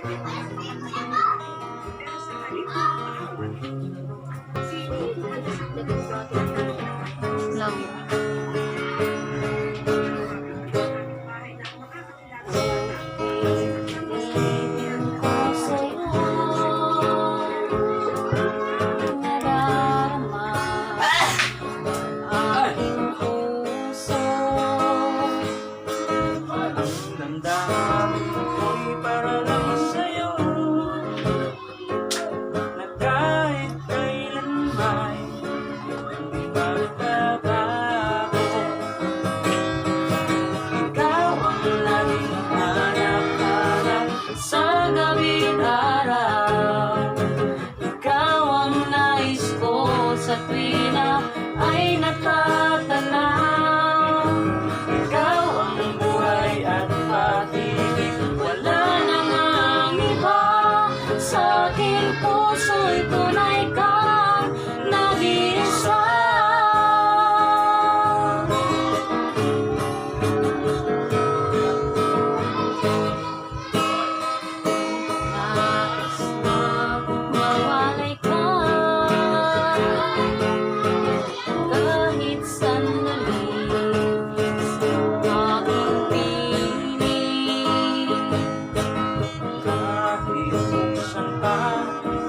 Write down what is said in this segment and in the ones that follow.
Love you. Damdamin ko'y para lang sa'yo, na kahit kailan may hindi magbabago. Ikaw ang laging hanap-hanap sa gabing araw. Ikaw ang nais ko sa tuwing na ay natatanaw. Ikaw ang buhay at pag-ibig, wala nang ang iba. Sa aking puso'y tunay kang nag-iisa. Nais na mawalay ka kahit sandali sa aking piling. Kahit buksan pa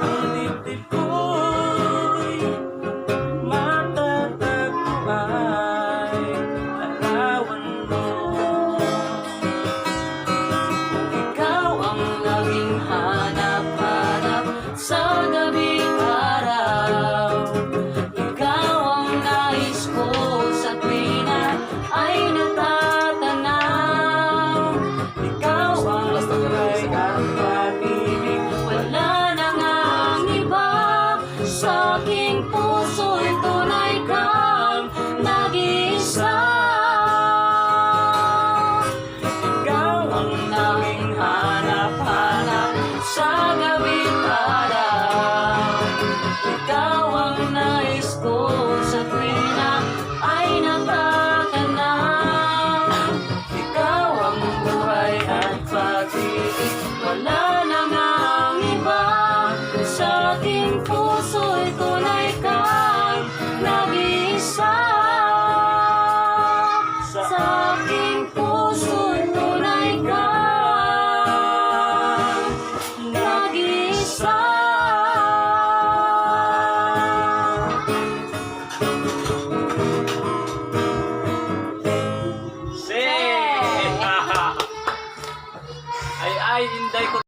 ang dibdib ko'y matatagpuan larawan mo. Ikaw ang laging hanap-hanap sa gabing araw. Ikaw ang nais ko sa tuwing na ay natatanaw. Ikaw ang Buhay at pag-ibig, wala nang ang iba. Sa aking puso'y tunay kang nag-iisa. ikaw ang Laging hanap-hanap sa gabing araw. Ikaw ang nais ko sa tuwing na ay natatanaw. Ikaw ang buhay at pag-ibig, wala nang ang iba. Sa aking puso'y tunay kang nag-iisa. Sa aking puso'y tunay kang nag-iisa. Say! Ay, hinday ko